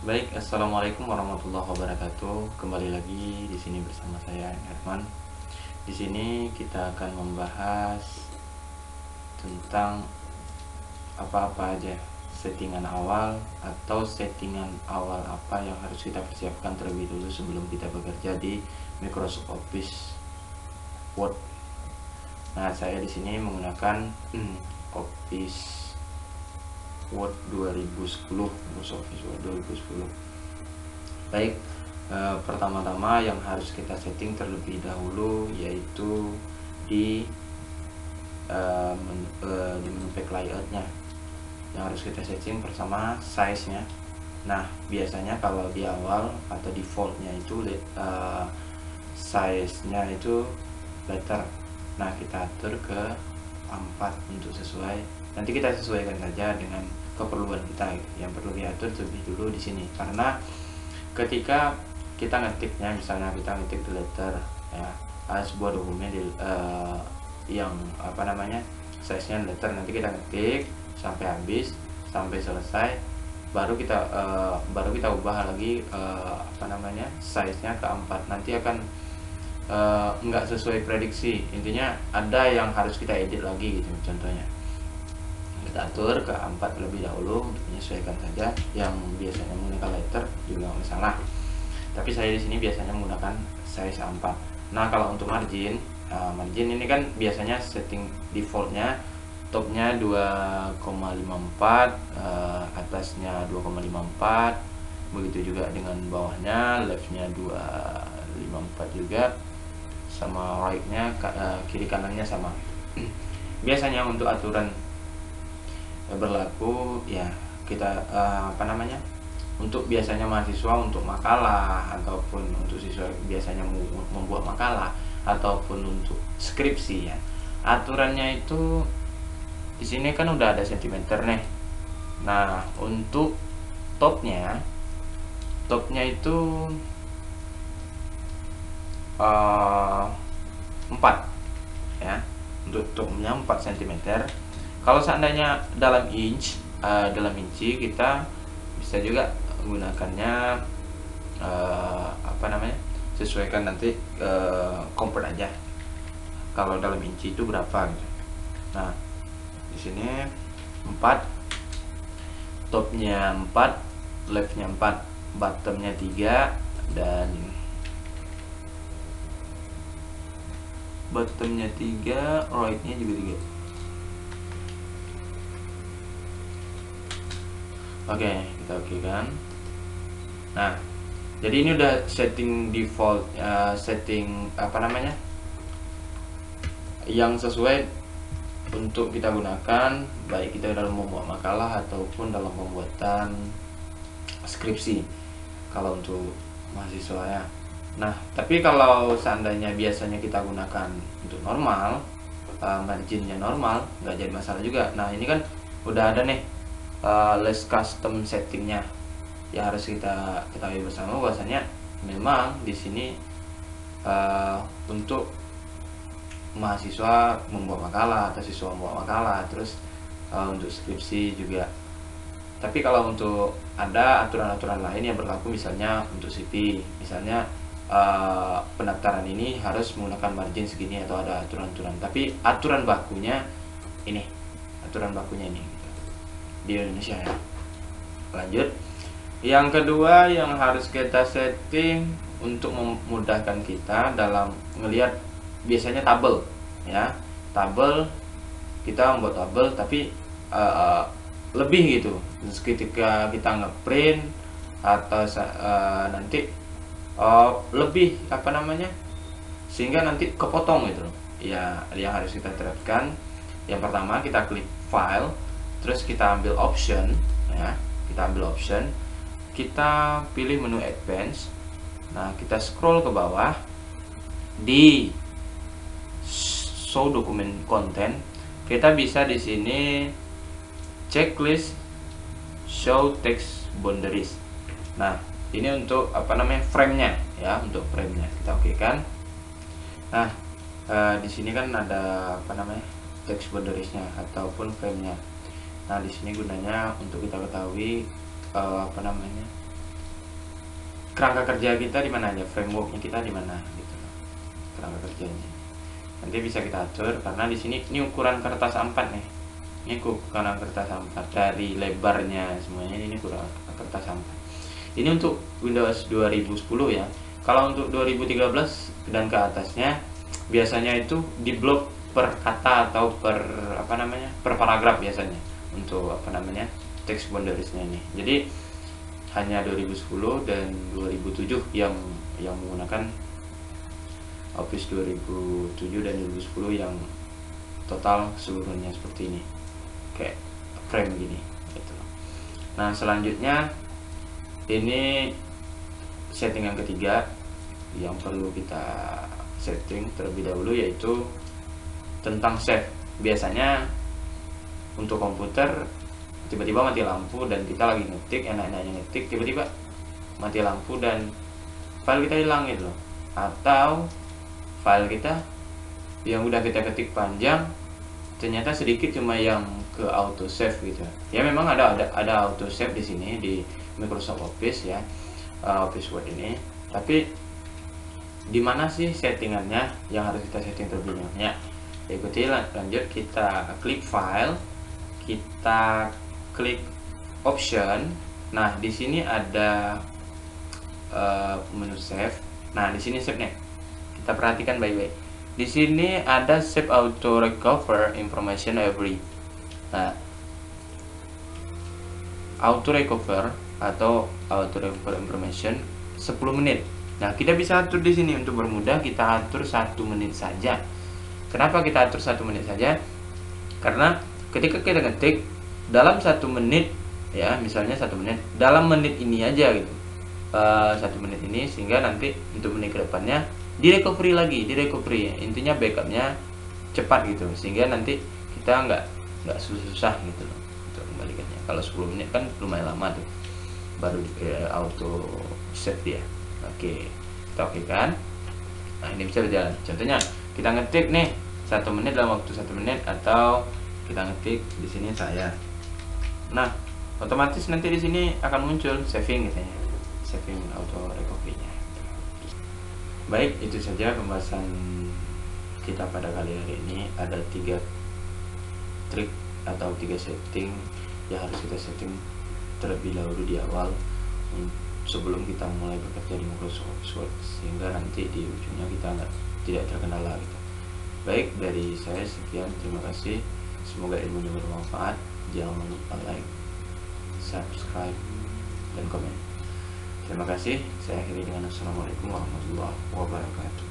Baik, assalamualaikum warahmatullahi wabarakatuh. Kembali lagi di sini bersama saya Herman. Di sini kita akan membahas tentang apa-apa aja settingan awal atau settingan awal apa yang harus kita persiapkan terlebih dulu sebelum kita bekerja di Microsoft Office Word. Nah, saya di sini menggunakan Office Word 2010, Microsoft Office Word 2010. Baik, pertama-tama yang harus kita setting terlebih dahulu yaitu di menu pack layoutnya, yang harus kita setting bersama size nya. Nah, biasanya kalau di awal atau defaultnya itu size nya itu letter. Nah, kita atur ke 4 untuk sesuai, nanti kita sesuaikan saja dengan keperluan kita. Yang perlu diatur terlebih dulu di sini, karena ketika kita ngetiknya, misalnya kita ngetik di letter ya, sebuah dokumen yang size nya letter, nanti kita ngetik sampai habis, sampai selesai, baru kita ubah lagi size nya ke 4. Nanti akan nggak sesuai prediksi. Intinya ada yang harus kita edit lagi gitu. Contohnya kita atur ke 4 terlebih dahulu untuk menyesuaikan saja. Yang biasanya menggunakan letter juga nggak masalah, tapi saya di sini biasanya menggunakan size 4. Nah, kalau untuk margin, margin ini kan biasanya setting defaultnya topnya 2,54, atasnya 2,54, begitu juga dengan bawahnya, leftnya 2,54 juga, sama right-nya kiri kanannya sama. Biasanya untuk aturan berlaku ya, kita untuk biasanya mahasiswa untuk makalah ataupun untuk siswa biasanya membuat makalah ataupun untuk skripsi ya, aturannya itu di sini kan udah ada sentimeter nih. Nah, untuk topnya itu 4 ya, untuk topnya 4 cm. Kalau seandainya dalam inci kita bisa juga menggunakannya sesuaikan nanti convert aja kalau dalam inci itu berapa gitu. Nah, di sini 4, topnya 4, leftnya 4, bottomnya 3, dan bottomnya 3, rightnya juga 3. Oke, kita oke kan. Nah, jadi ini udah setting default, setting yang sesuai untuk kita gunakan, baik kita dalam membuat makalah ataupun dalam pembuatan skripsi kalau untuk mahasiswa ya. Nah, tapi kalau seandainya biasanya kita gunakan untuk normal, marginnya normal, nggak jadi masalah juga. Nah, ini kan udah ada nih list custom settingnya, ya harus kita ketahui bersama bahwasanya memang di sini untuk mahasiswa membuat makalah atau siswa membuat makalah, terus untuk skripsi juga. Tapi kalau untuk ada aturan-aturan lain yang berlaku, misalnya untuk CV, misalnya pendaftaran ini harus menggunakan margin segini atau ada aturan-aturan, tapi aturan bakunya ini gitu, di Indonesia ya. Lanjut, yang kedua yang harus kita setting untuk memudahkan kita dalam melihat, biasanya tabel ya, tabel kita membuat tabel tapi lebih gitu ketika kita ngeprint atau nanti lebih sehingga nanti kepotong gitu ya. Yang harus kita terapkan, yang pertama kita klik file, terus kita ambil option ya, kita pilih menu advance. Nah, kita scroll ke bawah di show document content, kita bisa di sini checklist show text boundaries. Nah, ini untuk frame-nya ya, untuk frame-nya kita oke kan. Nah, di sini kan ada text boundaries-nya ataupun frame-nya. Nah, di sini gunanya untuk kita ketahui kerangka kerja kita di mana aja, frameworknya kita di mana gitu, kerangka kerjanya. Nanti bisa kita atur karena di sini ini ukuran kertas A4 nih. Ini ukuran kertas A4 dari lebarnya semuanya, ini ukuran kertas A4. Ini untuk Windows 2010 ya. Kalau untuk 2013 dan ke atasnya biasanya itu di blok per kata atau per per paragraf biasanya untuk text boundariesnya ini. Jadi hanya 2010 dan 2007 yang menggunakan Office 2007 dan 2010 yang total seluruhnya seperti ini, kayak frame gini gitu. Nah selanjutnya ini setting yang ketiga yang perlu kita setting terlebih dahulu, yaitu tentang save. Biasanya untuk komputer tiba-tiba mati lampu dan kita lagi ngetik, enak-enaknya ngetik, tiba-tiba mati lampu dan file kita hilang gitu loh, atau file kita yang udah kita ketik panjang ternyata sedikit cuma yang ke auto save gitu ya. Memang ada auto save di sini di Microsoft Office ya, Office Word ini, tapi di mana sih settingannya yang harus kita setting terlebih dahulu ya? Ikuti lanjut, kita klik file, kita klik option. Nah di sini ada menu save. Nah di sini save nya kita perhatikan baik-baik. Di sini ada save auto recover information every. Nah auto recover atau auto recover information 10 menit. Nah kita bisa atur di sini, untuk bermudah kita atur 1 menit saja. Kenapa kita atur 1 menit saja? Karena ketika kita ketik dalam 1 menit ya, misalnya 1 menit, dalam menit ini aja gitu, 1 menit ini, sehingga nanti untuk menit kedepannya di recovery lagi, intinya backupnya cepat gitu, sehingga nanti kita nggak susah gitu loh untuk kembalikannya. Kalau 10 menit kan lumayan lama tuh baru auto save dia. Oke, kita oke kan. Nah ini bisa berjalan. Contohnya kita ngetik nih 1 menit dalam waktu 1 menit, atau kita ngetik di sini saya. Nah otomatis nanti di sini akan muncul saving gitu ya, saving auto recovery-nya. Baik, itu saja pembahasan kita pada kali hari ini. Ada 3 trik atau 3 setting yang harus kita setting terlebih dahulu di awal sebelum kita mulai bekerja di Microsoft Word, sehingga nanti di ujungnya kita tidak terkendala gitu. Baik, dari saya sekian, terima kasih, semoga ilmunya bermanfaat. Jangan lupa like, subscribe, dan komen. Terima kasih, saya akhiri dengan assalamualaikum warahmatullahi wabarakatuh.